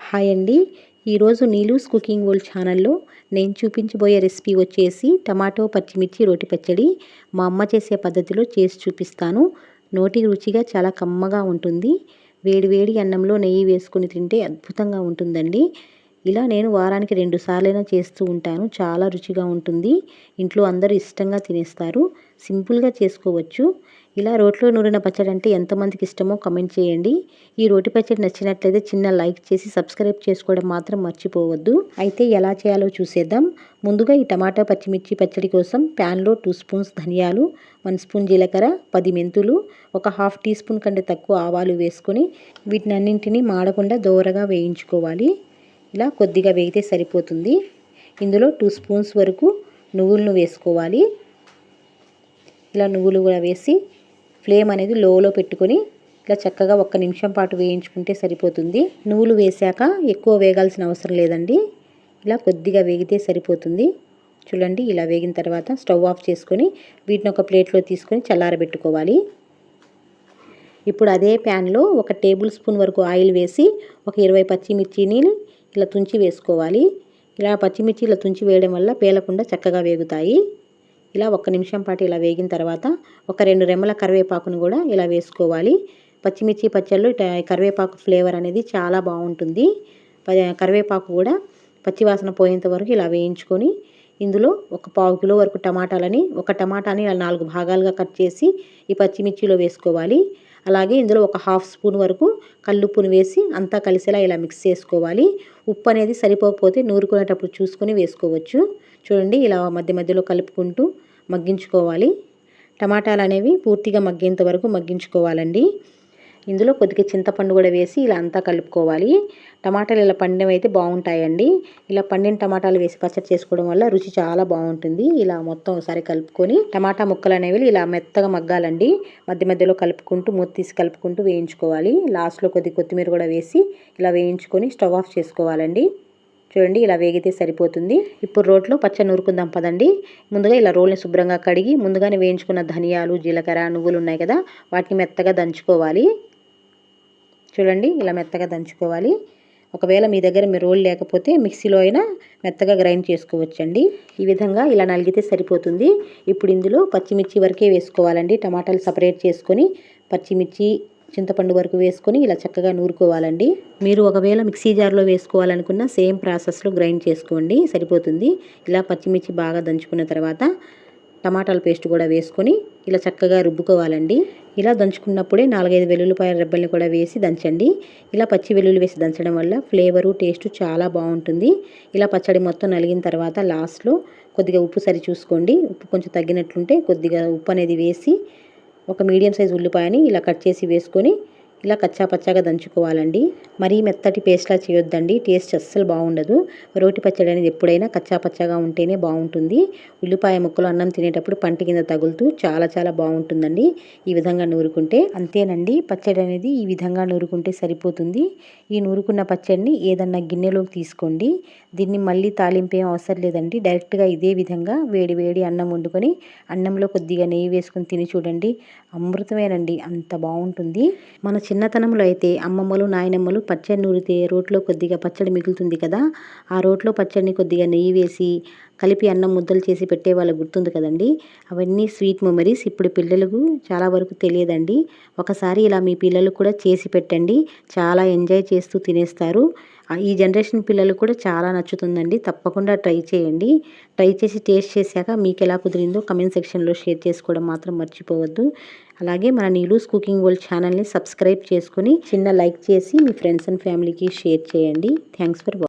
Hi అండి. ఈరోజు Neelu's cooking world ఛానల్లో నేను చూపించబోయే రెసిపీ వచ్చేసి టమాటో పచ్చిమిర్చి రోటి పచ్చడి. మా అమ్మ చేసే పద్ధతిలో చేసి చూపిస్తాను. నోటికి రుచిగా చాలా కమ్మగా ఉంటుంది. వేడి వేడి అన్నంలో నెయ్యి వేసుకుని తింటే అద్భుతంగా ఉంటుందండి. ఇలా నేను వారానికి 2 సార్లైనా చేస్తూ ఉంటాను. చాలా రుచిగా ఉంటుంది. ఇంట్లో అందరూ ఇష్టంగా తినేస్తారు. సింపుల్గా చేసుకోవచ్చు. ఇలా రోట్లో నూరిన పచ్చడి అంటే ఎంతమందికి ఇష్టమో కమెంట్ చేయండి. ఈ రోటి పచ్చడి నచ్చినట్లయితే చిన్న లైక్ చేసి సబ్స్క్రైబ్ చేసుకోవడం మాత్రం మర్చిపోవద్దు. అయితే ఎలా చేయాలో చూసేద్దాం. ముందుగా ఈ టమాటా పచ్చిమిర్చి పచ్చడి కోసం ప్యాన్లో 2 స్పూన్స్ ధనియాలు, 1 స్పూన్ జీలకర్ర, 10 మెంతులు, ఒక హాఫ్ టీ స్పూన్ కంటే తక్కువ ఆవాలు వేసుకొని వీటినన్నింటినీ మాడకుండా దోరగా వేయించుకోవాలి. ఇలా కొద్దిగా వేగితే సరిపోతుంది. ఇందులో 2 స్పూన్స్ వరకు నువ్వులను వేసుకోవాలి. ఇలా నువ్వులు కూడా వేసి ఫ్లేమ్ అనేది లోలో పెట్టుకొని ఇలా చక్కగా 1 నిమిషం పాటు వేయించుకుంటే సరిపోతుంది. నువ్వులు వేసాక ఎక్కువ వేగాల్సిన అవసరం లేదండి. ఇలా కొద్దిగా వేగితే సరిపోతుంది. చూడండి, ఇలా వేగిన తర్వాత స్టవ్ ఆఫ్ చేసుకొని వీటిని ఒక ప్లేట్లో తీసుకొని చల్లారబెట్టుకోవాలి. ఇప్పుడు అదే ప్యాన్లో 1 టేబుల్ స్పూన్ వరకు ఆయిల్ వేసి ఒక 20 పచ్చిమిర్చిని ఇలా తుంచి వేసుకోవాలి. ఇలా పచ్చిమిర్చి ఇలా తుంచి వేయడం వల్ల పేలకుండా చక్కగా వేగుతాయి. ఇలా 1 నిమిషం పాటు ఇలా వేగిన తర్వాత ఒక 2 రెమ్మల కరివేపాకును కూడా ఇలా వేసుకోవాలి. పచ్చిమిర్చి పచ్చళ్ళు కరివేపాకు ఫ్లేవర్ అనేది చాలా బాగుంటుంది. కరివేపాకు కూడా పచ్చివాసన పోయేంత వరకు ఇలా వేయించుకొని ఇందులో ఒక 1/4 కిలో వరకు టమాటాలని, ఒక టమాటాని ఇలా 4 భాగాలుగా కట్ చేసి ఈ పచ్చిమిర్చిలో వేసుకోవాలి. అలాగే ఇందులో ఒక హాఫ్ స్పూన్ వరకు కల్లుప్పును వేసి అంతా కలిసేలా ఇలా మిక్స్ చేసుకోవాలి. ఉప్పు అనేది సరిపోకపోతే నూరుకునేటప్పుడు చూసుకొని వేసుకోవచ్చు. చూడండి, ఇలా మధ్య మధ్యలో కలుపుకుంటూ మగ్గించుకోవాలి. టమాటాలు అనేవి పూర్తిగా మగ్గేంత వరకు మగ్గించుకోవాలండి. ఇందులో కొద్దిగా చింతపండు కూడా వేసి ఇలా అంతా కలుపుకోవాలి. టమాటాలు ఇలా పండినవి అయితే బాగుంటాయండి. ఇలా పండిన టమాటాలు వేసి పచ్చడి చేసుకోవడం వల్ల రుచి చాలా బాగుంటుంది. ఇలా మొత్తం ఒకసారి కలుపుకొని టమాటా ముక్కలు అనేవి ఇలా మెత్తగా మగ్గాలండి. మధ్య మధ్యలో కలుపుకుంటూ మూత తీసి కలుపుకుంటూ వేయించుకోవాలి. లాస్ట్లో కొద్దిగా కొత్తిమీర కూడా వేసి ఇలా వేయించుకొని స్టవ్ ఆఫ్ చేసుకోవాలండి. చూడండి, ఇలా వేగితే సరిపోతుంది. ఇప్పుడు రోట్లో పచ్చడి నూరుకుందాం పదండి. ముందుగా ఇలా రోల్ని శుభ్రంగా కడిగి ముందుగానే వేయించుకున్న ధనియాలు, జీలకర్ర, నువ్వులు ఉన్నాయి కదా, వాటిని మెత్తగా దంచుకోవాలి. చూడండి, ఇలా మెత్తగా దంచుకోవాలి. ఒకవేళ మీ దగ్గర మీ రోల్ లేకపోతే మిక్సీలో అయినా మెత్తగా గ్రైండ్ చేసుకోవచ్చండి. ఈ విధంగా ఇలా నలిగితే సరిపోతుంది. ఇప్పుడు ఇందులో పచ్చిమిర్చి వరకే వేసుకోవాలండి. టమాటాలు సపరేట్ చేసుకొని పచ్చిమిర్చి, చింతపండు వరకు వేసుకొని ఇలా చక్కగా నూరుకోవాలండి. మీరు ఒకవేళ మిక్సీ జార్లో వేసుకోవాలనుకున్న సేమ్ ప్రాసెస్లో గ్రైండ్ చేసుకోండి, సరిపోతుంది. ఇలా పచ్చిమిర్చి బాగా దంచుకున్న తర్వాత టమాటాల పేస్ట్ కూడా వేసుకొని ఇలా చక్కగా రుబ్బుకోవాలండి. ఇలా దంచుకున్నప్పుడే 4-5 వెల్లుల్లిపాయల రెబ్బల్ని కూడా వేసి దంచండి. ఇలా పచ్చి వెల్లుల్లి వేసి దంచడం వల్ల ఫ్లేవరు, టేస్ట్ చాలా బాగుంటుంది. ఇలా పచ్చడి మొత్తం నలిగిన తర్వాత లాస్ట్లో కొద్దిగా ఉప్పు సరి చూసుకోండి. ఉప్పు కొంచెం తగ్గినట్లుంటే కొద్దిగా ఉప్పు అనేది వేసి ఒక మీడియం సైజ్ ఉల్లిపాయని ఇలా కట్ చేసి వేసుకొని ఇలా కచ్చా పచ్చాగా దంచుకోవాలండి. మరీ మెత్తటి పేస్ట్లా చేయొద్దండి, టేస్ట్ అస్సలు బాగుండదు. రోటి పచ్చడి అనేది ఎప్పుడైనా కచ్చా పచ్చాగా ఉంటేనే బాగుంటుంది. ఉల్లిపాయ ముక్కలు అన్నం తినేటప్పుడు పంటి కింద తగులుతూ చాలా చాలా బాగుంటుందండి ఈ విధంగా నూరుకుంటే. అంతేనండి, పచ్చడి అనేది ఈ విధంగా నూరుకుంటే సరిపోతుంది. ఈ నూరుకున్న పచ్చడిని ఏదన్నా గిన్నెలోకి తీసుకోండి. దీన్ని మళ్ళీ తాలింపు ఏం అవసరం లేదండి. డైరెక్ట్గా ఇదే విధంగా వేడి వేడి అన్నం వండుకొని అన్నంలో కొద్దిగా నెయ్యి వేసుకొని తిని చూడండి, అమృతమేనండి, అంత బాగుంటుంది. మన చిన్నతనంలో అయితే అమ్మమ్మలు, నాయనమ్మలు పచ్చడి నూరితే రోట్లో కొద్దిగా పచ్చడి మిగులుతుంది కదా, ఆ రోట్లో పచ్చడిని కొద్దిగా నెయ్యి వేసి కలిపి అన్నం ముద్దలు చేసి పెట్టే వాళ్ళకి గుర్తుంది కదండి. అవన్నీ స్వీట్ మెమరీస్. ఇప్పుడు పిల్లలకు చాలా వరకు తెలియదండి. ఒకసారి ఇలా మీ పిల్లలకు కూడా చేసి పెట్టండి, చాలా ఎంజాయ్ చేస్తూ తినేస్తారు. ఈ జనరేషన్ పిల్లలకు కూడా చాలా నచ్చుతుందండి. తప్పకుండా ట్రై చేయండి. ట్రై చేసి టేస్ట్ చేశాక మీకు ఎలా కుదిరిందో కమెంట్ సెక్షన్లో షేర్ చేసుకోవడం మాత్రం మర్చిపోవద్దు. అలాగే మన నీలూస్ కుకింగ్ వరల్డ్ ఛానల్ని సబ్స్క్రైబ్ చేసుకొని చిన్న లైక్ చేసి మీ ఫ్రెండ్స్ అండ్ ఫ్యామిలీకి షేర్ చేయండి. Thanks for watching.